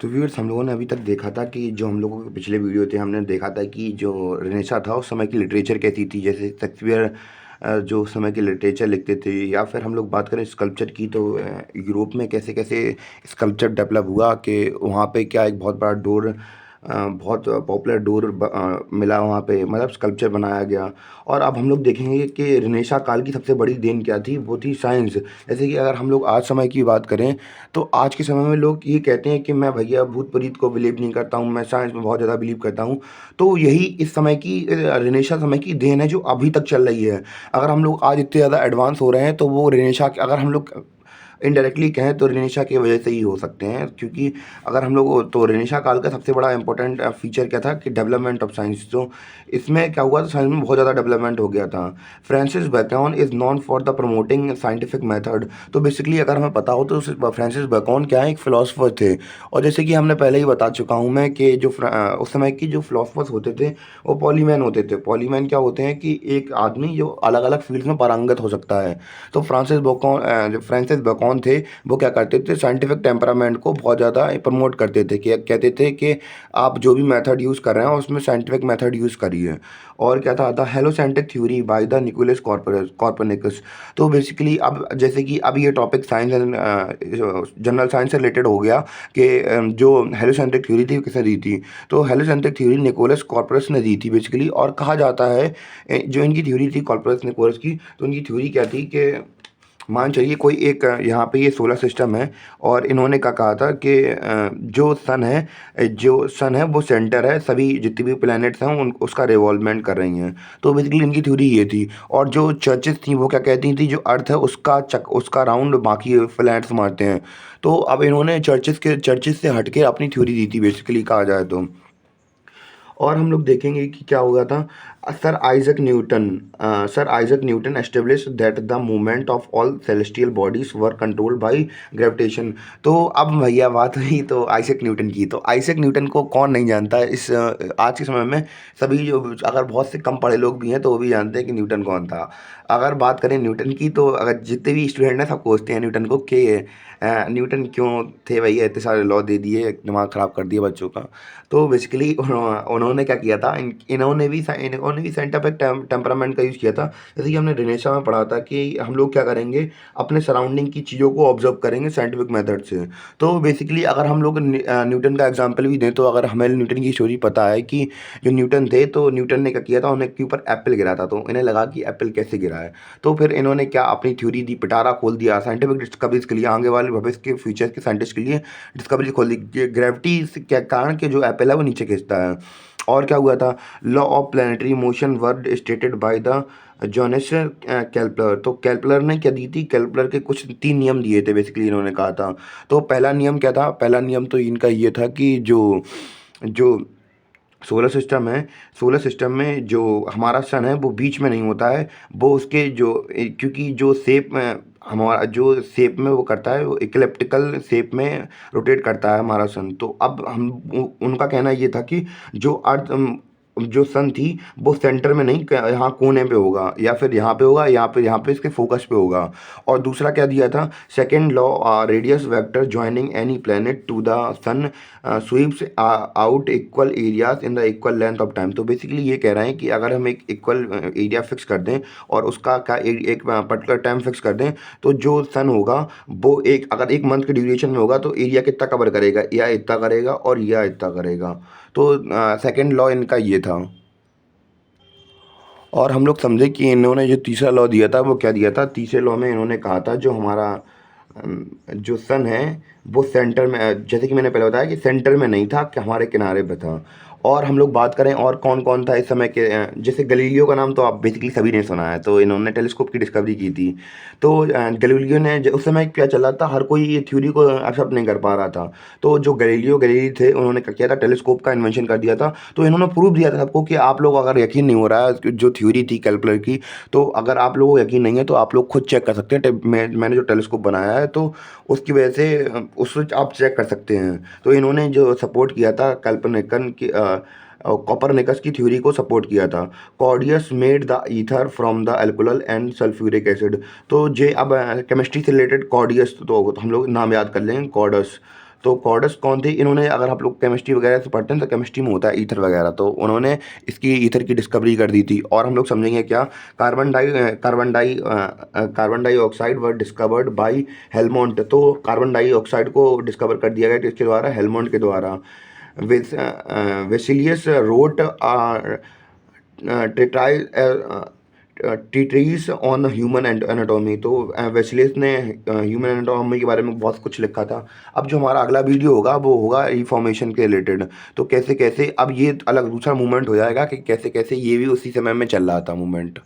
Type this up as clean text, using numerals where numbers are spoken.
तो व्यूअर्स हम लोगों ने अभी तक देखा था कि जो हम लोगों के पिछले वीडियो थे हमने देखा था कि जो रेनेसा था उस समय की लिटरेचर कैसी थी। जैसे शेक्सपियर जो उस समय के लिटरेचर लिखते थे, या फिर हम लोग बात करें स्कल्पचर की तो यूरोप में कैसे कैसे स्कल्पचर डेवलप हुआ कि वहाँ पे क्या एक बहुत बड़ा डोर, बहुत पॉपुलर डोर मिला वहाँ पे, मतलब स्कल्पचर बनाया गया। और अब हम लोग देखेंगे कि रेनेसा काल की सबसे बड़ी देन क्या थी, वो थी साइंस। जैसे कि अगर हम लोग आज समय की बात करें तो आज के समय में लोग ये कहते हैं कि मैं भैया भूत प्रेत को बिलीव नहीं करता हूँ, मैं साइंस में बहुत ज़्यादा बिलीव करता हूँ। तो यही इस समय की रेनेसा समय की देन है जो अभी तक चल रही है। अगर हम लोग आज इतने ज़्यादा एडवांस हो रहे हैं तो वो रेनेसा, अगर हम लोग इनडायरेक्टली कहें तो रेनेसा की वजह से ही हो सकते हैं। क्योंकि अगर हम लोग तो रेनेसा काल का सबसे बड़ा इंपॉर्टेंट फीचर क्या था कि डेवलपमेंट ऑफ साइंस। तो इसमें क्या हुआ था, साइंस में बहुत ज़्यादा डेवलपमेंट हो गया था। Francis Bacon is known for the promoting scientific method. तो बेसिकली अगर हमें पता हो तो फ्रांसिस बेकन क्या है, एक फिलोसफर थे। और जैसे कि हमने पहले ही बता चुका हूँ मैं कि जो उस समय की जो फिलोसफर्स होते थे वो पॉलीमैन होते थे। पॉलीमैन क्या होते हैं कि एक आदमी जो अलग अलग फील्ड में पारंगत हो सकता है। तो जो फ्रांसिस बेकन थे वो क्या करते थे, साइंटिफिक टेम्परामेंट को बहुत ज़्यादा प्रमोट करते थे कि कहते थे कि आप जो भी मेथड यूज़ कर रहे हैं उसमें साइंटिफिक मेथड यूज़ करिए। और क्या था, the heliocentric theory by the Nicolaus Copernicus. तो बेसिकली अब जैसे कि अब ये topic science and general science से रिलेटेड हो गया कि जो हेलोसेंट्रिक थ्योरी थी वो किसने दी थी। तो हेलोसेंट्रिक थ्योरी निकोलस कॉर्परस ने दी थी बेसिकली। और कहा जाता है जो इनकी थ्योरी थी कॉर्परस निकोलस की, तो इनकी थ्योरी क्या थी कि मान चलिए कोई एक यहाँ पे ये सोलर सिस्टम है। और इन्होंने क्या कहा था कि जो सन है वो सेंटर है, सभी जितनी भी प्लैनेट्स हैं उन उसका रिवॉल्वमेंट कर रही हैं। तो बेसिकली इनकी थ्योरी ये थी। और जो चर्चेस थी वो क्या कहती थी, जो अर्थ है उसका राउंड बाकी प्लैनेट्स मारते हैं। तो अब इन्होंने चर्चेस से हट के अपनी थ्योरी दी थी बेसिकली कहा जाए तो। और हम लोग देखेंगे कि क्या हुआ था। Sir Isaac Newton establish that the movement of all celestial bodies were controlled by gravitation. तो अब भैया बात हुई तो आइजक न्यूटन की। तो आइजक न्यूटन को कौन नहीं जानता इस आज के समय में। सभी जो अगर बहुत से कम पढ़े लोग भी हैं तो वो भी जानते हैं कि न्यूटन कौन था। अगर बात करें न्यूटन की तो अगर जितने भी स्टूडेंट हैं सब पूछते हैं न्यूटन को कि न्यूटन क्यों थे भैया, इतने सारे लॉ दे दिए, दिमाग ख़राब कर दिया बच्चों का। तो बेसिकली उन्होंने क्या किया था, इन्होंने भी साइंटिफिक टेम्परामेंट का यूज़ किया था। जैसे कि हमने रेनेसा में पढ़ा था कि हम लोग क्या करेंगे, अपने सराउंडिंग की चीज़ों को ऑब्जर्व करेंगे साइंटिफिक मेथड से। तो बेसिकली अगर हम लोग न्यूटन का एग्जांपल भी दें तो अगर हमें न्यूटन की स्टोरी पता है कि जो न्यूटन थे तो न्यूटन ने क्या किया था, उन्हें के ऊपर एप्पल गिरा था। तो इन्हें लगा कि एप्पल कैसे गिरा है। तो फिर इन्होंने क्या अपनी थ्योरी दी, पिटारा खोल दिया साइंटिफिक डिस्कवरीज के लिए, आगे वाले भविष्य के फ्यूचर के साइंटिस्ट के लिए डिस्कवरी खोल दी। ग्रेविटी के कारण के जो एप्पल है वो नीचे खींचता है। और क्या हुआ था, law of planetary motion were stated by the Johannes Kepler. तो कैल्कुलर ने क्या दी थी, कैल्कुलर के कुछ 3 नियम दिए थे बेसिकली इन्होंने कहा था। तो पहला नियम क्या था, पहला नियम तो इनका ये था कि जो जो सोलर सिस्टम है, सोलर सिस्टम में जो हमारा सन है वो बीच में नहीं होता है। वो उसके क्योंकि जो शेप में हमारा जो शेप में वो करता है, वो इक्लिप्टिकल शेप में रोटेट करता है हमारा सन। तो अब उनका कहना ये था कि जो अर्थ जो सन थी वो सेंटर में नहीं, यहाँ कोने पे होगा, या फिर यहाँ पे होगा, यहाँ पे इसके फोकस पे होगा। और दूसरा क्या दिया था, second law, radius vector joining any planet to the sun sweeps out equal areas in the equal length of time. तो बेसिकली ये कह रहे हैं कि अगर हम एक इक्वल एरिया फिक्स कर दें और उसका का एक पर्टिकुलर टाइम फिक्स कर दें, तो जो सन होगा वो अगर एक मंथ के ड्यूरेशन में होगा तो एरिया कितना कवर करेगा, या इतना करेगा और या इतना करेगा। तो सेकेंड लॉ इनका ये था। और हम लोग समझे कि इन्होंने जो तीसरा लॉ दिया था वो क्या दिया था। तीसरे लॉ में इन्होंने कहा था जो हमारा जो सन है वो सेंटर में, जैसे कि मैंने पहले बताया कि सेंटर में नहीं था, कि हमारे किनारे पे था। और हम लोग बात करें और कौन कौन था इस समय के, जैसे गलीलियो का नाम तो आप बेसिकली सभी ने सुना है। तो इन्होंने टेलीस्कोप की डिस्कवरी की थी। तो गलीलियो ने उस समय क्या चला था, हर कोई ये थ्योरी को एक्सेप्ट नहीं कर पा रहा था। तो जो गलीलियो गलीली थे उन्होंने क्या किया था, टेलीस्कोप का इन्वेंशन कर दिया था। तो इन्होंने प्रूव दिया था सबको कि आप लोग अगर यकीन नहीं हो रहा है जो थ्योरी थी कैल्कुलर की, तो अगर आप लोगों को यकीन नहीं है तो आप लोग खुद चेक कर सकते हैं। मैंने जो टेलीस्कोप बनाया है तो उसकी वजह से उससे आप चेक कर सकते हैं। तो इन्होंने जो सपोर्ट किया था कैल्पनिकन की कॉपरनिकस की थ्योरी को सपोर्ट किया था। Cordus made the ether from the alcohol and sulphuric acid. तो जे अब केमिस्ट्री से रिलेटेड कॉर्डियस, तो हम लोग नाम याद कर लेंगे कॉर्डस। तो कॉर्डस कौन थे इन्होंने, अगर आप लोग केमिस्ट्री वगैरह से पढ़ते हैं तो केमिस्ट्री में होता है ईथर वगैरह, तो उन्होंने इसकी ईथर की डिस्कवरी कर दी थी। और हम लोग समझेंगे क्या, carbon dioxide were discovered by Helmont. तो कार्बन डाइऑक्साइड को डिस्कवर कर दिया गया किसके द्वारा, हेलमोंट के द्वारा। वेसिलियस रोट ट्रिट्राई ट्रीटीज ऑन ह्यूमन एनाटॉमी। तो वेस्लियस ने ह्यूमन एनाटॉमी के बारे में बहुत कुछ लिखा था। अब जो हमारा अगला वीडियो होगा वो होगा रिफॉर्मेशन के रिलेटेड। तो कैसे कैसे अब ये अलग दूसरा मूवमेंट हो जाएगा कि कैसे कैसे ये भी उसी समय में चल रहा था मूवमेंट।